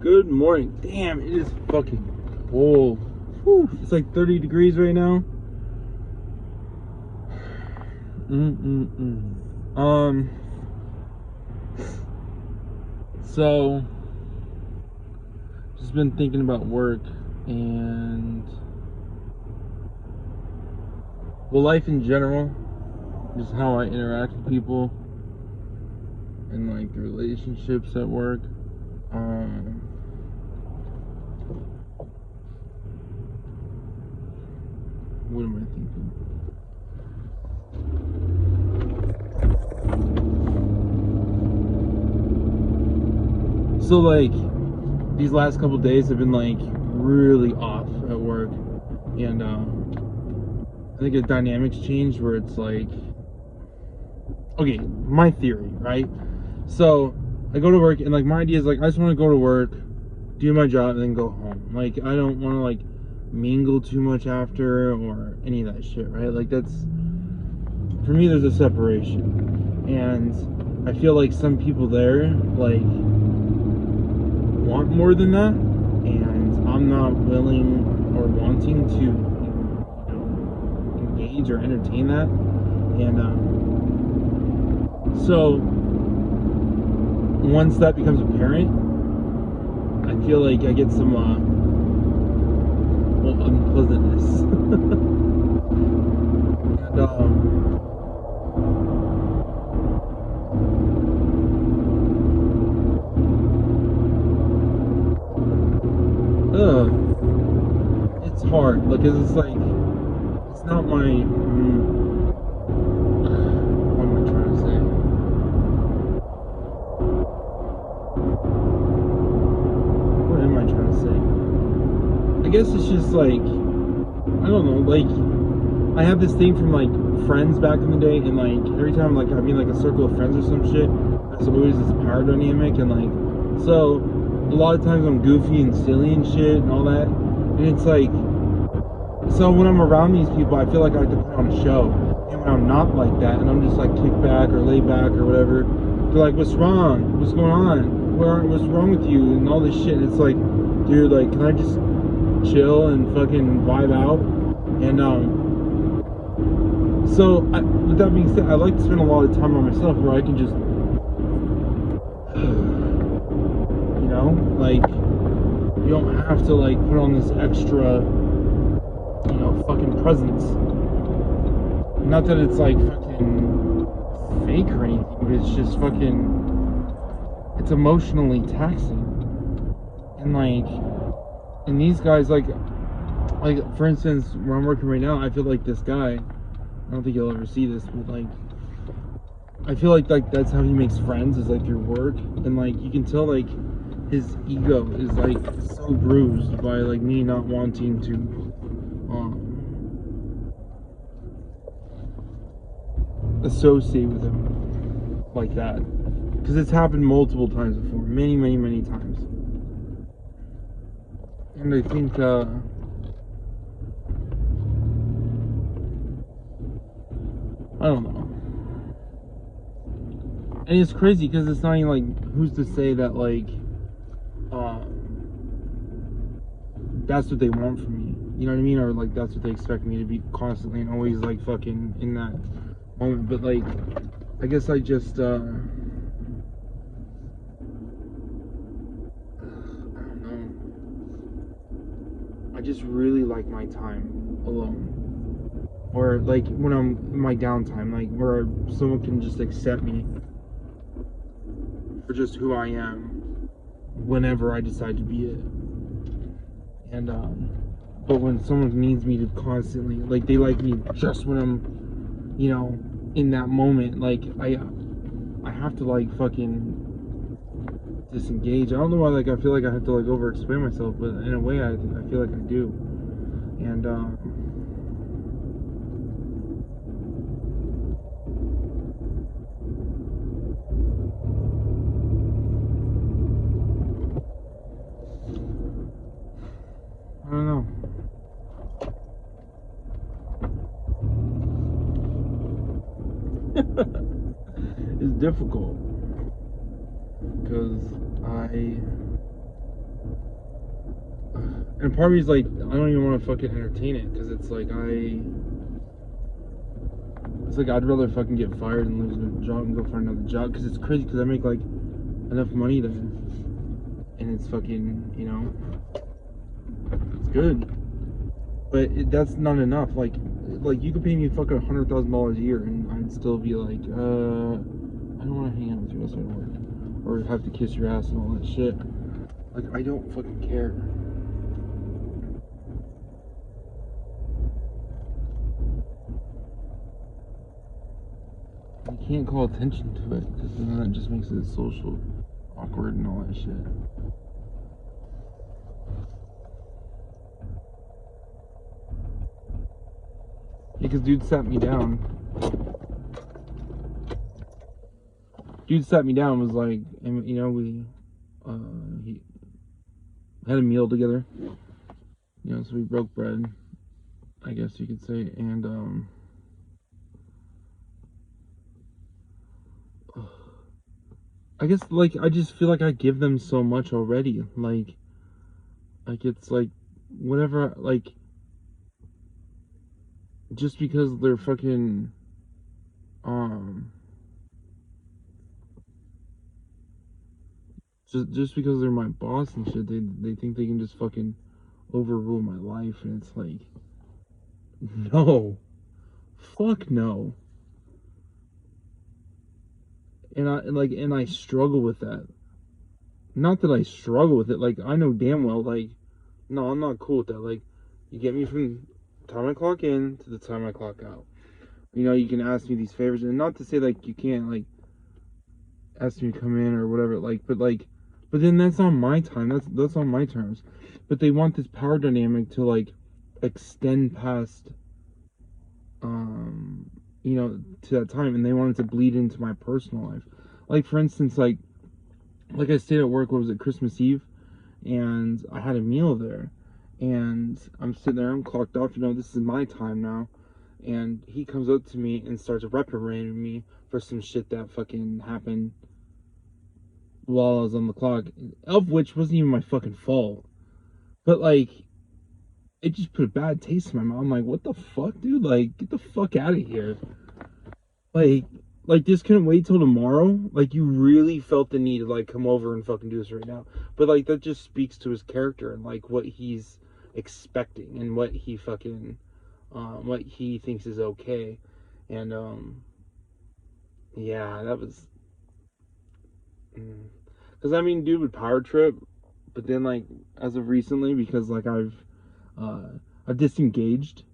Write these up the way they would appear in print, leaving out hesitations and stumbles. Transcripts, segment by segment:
Good morning. Damn, it is fucking cold. Whew, it's like 30 degrees right now. So just been thinking about work and life in general, just how I interact with people and like the relationships at work. What am I thinking? So like these last couple days have been like really off at work, and I think a dynamics changed where it's like, okay, my theory, right? So I go to work and like my idea is like I just want to go to work, do my job, and then go home. Like I don't want to like mingle too much after or any of that shit, right? Like that's, for me, there's a separation, and I feel like some people there like want more than that, and I'm not willing or wanting to, you know, engage or entertain that. And so once that becomes apparent, I feel like I get some unpleasantness. It's hard because it's like it's not my. What am I trying to say? What am I trying to say? I guess it's just like, I don't know, like I have this thing from like friends back in the day, and like every time like I'm in like a circle of friends or some shit, there's always this power dynamic, and like so a lot of times I'm goofy and silly and shit and all that, and it's like, so when I'm around these people I feel like I have to put on a show, and when I'm not like that and I'm just like kick back or lay back or whatever, they're like, what's wrong, what's going on, what's wrong with you, and all this shit, and it's like, dude, like can I just chill and fucking vibe out? And so with that being said, I like to spend a lot of time on myself where I can just you know, like you don't have to like put on this extra, you know, fucking presence. Not that it's like fucking fake or anything, but it's just fucking, it's emotionally taxing. And like, and these guys, like for instance, where I'm working right now, I feel like this guy, I don't think you'll ever see this, but like I feel like that's how he makes friends, is like through work, and like you can tell like his ego is like so bruised by like me not wanting to associate with him like that, because it's happened multiple times before, many times. And I think I don't know. And it's crazy because it's not even like, who's to say that like that's what they want from me, you know what I mean, or like that's what they expect me to be constantly and always like fucking in that moment. But like I guess I just I don't know, I just really like my time alone, or like when I'm in my downtime, like where someone can just accept me for just who I am whenever I decide to be it. And but when someone needs me to constantly, like they like me just when I'm, you know, in that moment, like I have to like fucking disengage. I don't know why, like I feel like I have to like over explain myself, but in a way I feel like I do. And I don't know. It's difficult. because and part of me is like, I don't even want to fucking entertain it, because it's like it's like I'd rather fucking get fired and lose my job and go find another job, because it's crazy, because I make like enough money there, and it's fucking, it's good, but that's not enough. Like you could pay me fucking $100,000 a year, and I'd still be like, I don't want to hang out with you outside of work, or have to kiss your ass and all that shit. Like, I don't fucking care. You can't call attention to it, because then that just makes it social awkward and all that shit. Because dude sat me down. Dude sat me down and was like, and we he had a meal together. So we broke bread, I guess you could say, and I guess, like, I just feel like I give them so much already. Like it's like, whatever, like, just because they're fucking, just because they're my boss and shit, they think they can just fucking overrule my life, and it's like, no, fuck no. And I struggle with that. Not that I struggle with it, like, I know damn well, like, no, I'm not cool with that. Like, you get me from the time I clock in to the time I clock out. You can ask me these favors, and not to say, like, you can't, like, ask me to come in or whatever, but then that's on my time. That's on my terms. But they want this power dynamic to, like, extend past, to that time, and they want it to bleed into my personal life. Like, for instance, like I stayed at work, what was it, Christmas Eve, and I had a meal there, and I'm sitting there, I'm clocked off, this is my time now, and he comes up to me and starts reprimanding me for some shit that fucking happened while I was on the clock, of which wasn't even my fucking fault, but, like, it just put a bad taste in my mouth. I'm like, what the fuck, dude? Like, get the fuck out of here. Like, this couldn't wait till tomorrow? Like, you really felt the need to, like, come over and fucking do this right now. But, like, that just speaks to his character and, like, what he's expecting and what he fucking, what he thinks is okay. And, yeah, that was, because, I mean, dude would power trip, but then, like, as of recently, because, like, I've disengaged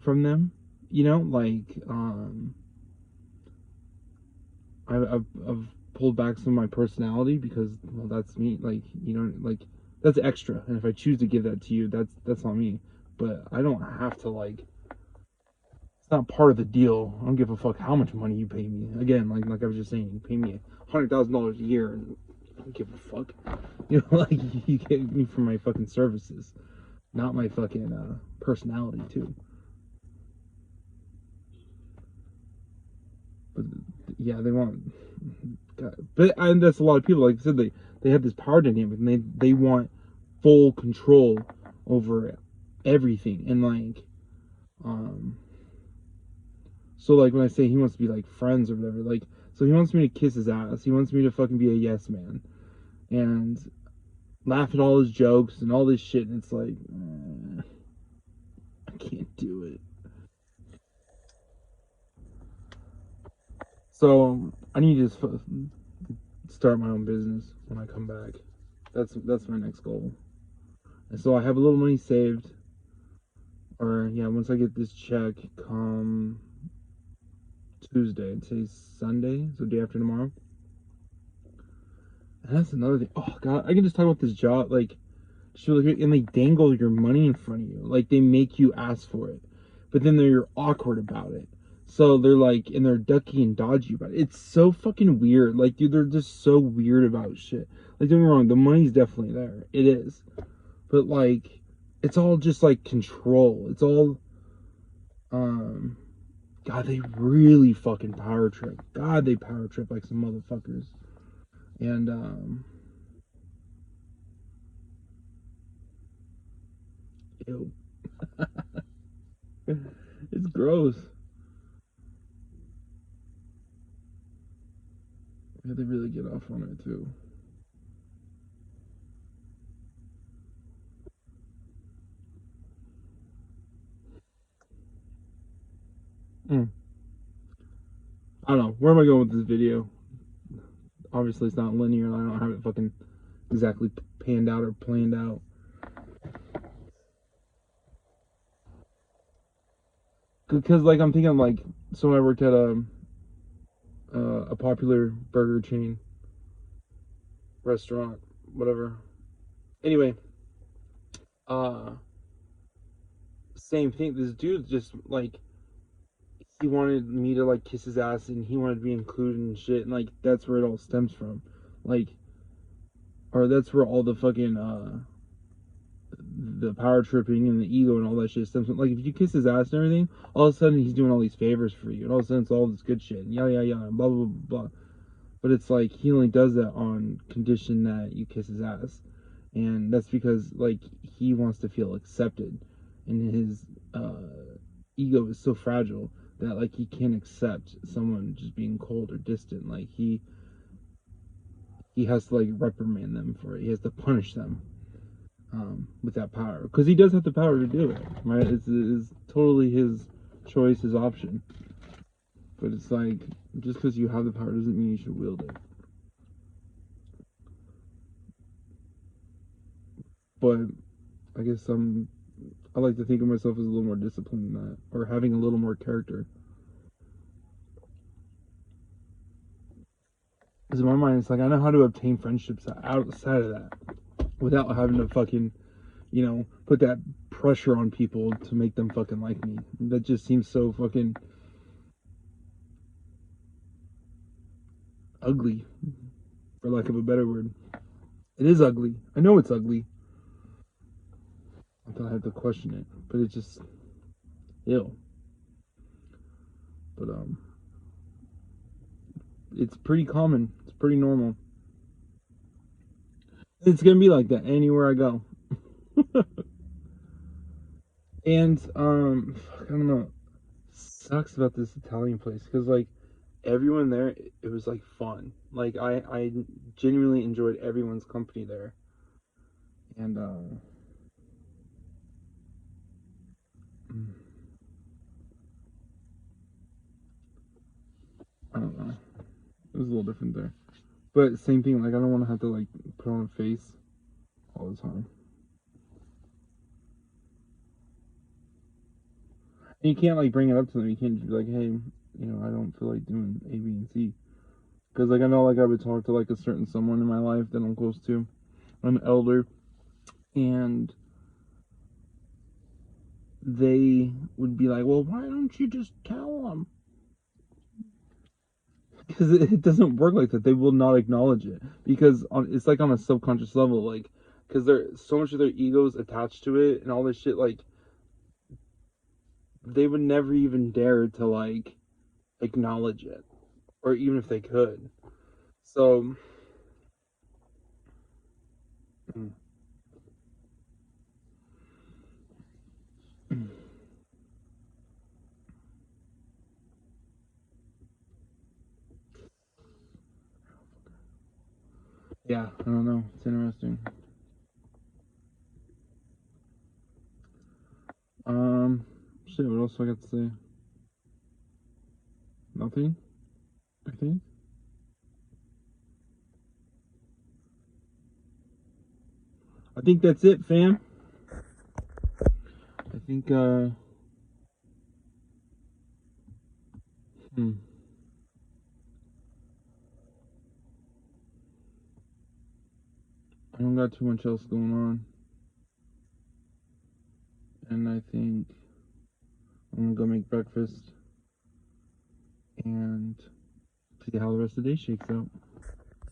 from them, like, I've pulled back some of my personality, because, well, that's me, like, like, that's extra, and if I choose to give that to you, that's on me, but I don't have to, like, it's not part of the deal. I don't give a fuck how much money you pay me. Again, like I was just saying, you pay me $100,000 a year, and I don't give a fuck. Like, you get me for my fucking services, not my fucking personality too. But yeah, they want, God. And that's a lot of people. Like I said, they have this power dynamic, and they want full control over everything, and, like, so, like, when I say he wants to be, like, friends or whatever, like, so he wants me to kiss his ass. He wants me to fucking be a yes man and laugh at all his jokes and all this shit. And it's like, I can't do it. So I need to just start my own business when I come back. That's my next goal. And so I have a little money saved. Or, yeah, once I get this check come Tuesday, today's Sunday, so day after tomorrow. And that's another thing. Oh god, I can just talk about this job, like, and they dangle your money in front of you, like, they make you ask for it, but then they're awkward about it. So they're like, and they're ducky and dodgy about it. It's so fucking weird. Like, dude, they're just so weird about shit. Like, don't get me wrong, the money's definitely there. It is, but, like, it's all just, like, control. It's all, God, they really fucking power trip. God, they power trip like some motherfuckers. And ew. It's gross. Yeah, they really get off on it too. Mm. I don't know. Where am I going with this video? Obviously, it's not linear. I don't have it fucking exactly panned out or planned out. Because, like, I'm thinking, like, so when I worked at a popular burger chain, restaurant, whatever. Anyway, uh, same thing. This dude just, like, he wanted me to, like, kiss his ass and he wanted to be included and shit. And, like, that's where it all stems from. Like, or that's where all the fucking, the power tripping and the ego and all that shit stems from. Like, if you kiss his ass and everything, all of a sudden he's doing all these favors for you. And all of a sudden it's all this good shit. And yada, yada, yada, blah, blah, blah, blah. But it's like he only does that on condition that you kiss his ass. And that's because, like, he wants to feel accepted. And his ego is so fragile that, like, he can't accept someone just being cold or distant. Like, he has to, like, reprimand them for it. He has to punish them with that power, because he does have the power to do it, right? It's totally his choice, his option. But it's like, just because you have the power doesn't mean you should wield it. But I guess I like to think of myself as a little more disciplined than that, or having a little more character. Because in my mind, it's like I know how to obtain friendships outside of that without having to fucking, put that pressure on people to make them fucking like me. That just seems so fucking ugly, for lack of a better word. It is ugly. I know it's ugly. Until I have to question it, but it's just ew. But it's pretty common. It's pretty normal. It's gonna be like that anywhere I go. And I don't know. Sucks about this Italian place because, like, everyone there, it was like fun. Like, I genuinely enjoyed everyone's company there. And I don't know. It was a little different there. But same thing, like, I don't want to have to, like, put on a face all the time. And you can't, like, bring it up to them. You can't just be like, hey, I don't feel like doing A, B, and C. Because, like, I know, like, I would talk to, like, a certain someone in my life that I'm close to. I'm elder. And they would be like, well, why don't you just tell them? Because it doesn't work like that. They will not acknowledge it. Because it's, like, on a subconscious level. Like, because they're so much of their egos attached to it and all this shit. Like, they would never even dare to, like, acknowledge it. Or even if they could. So, yeah, I don't know. It's interesting. Shit, what else do I got to say? Nothing, I think. I think that's it, fam. I think, hmm. I don't got too much else going on. And I think I'm gonna go make breakfast and see how the rest of the day shakes out.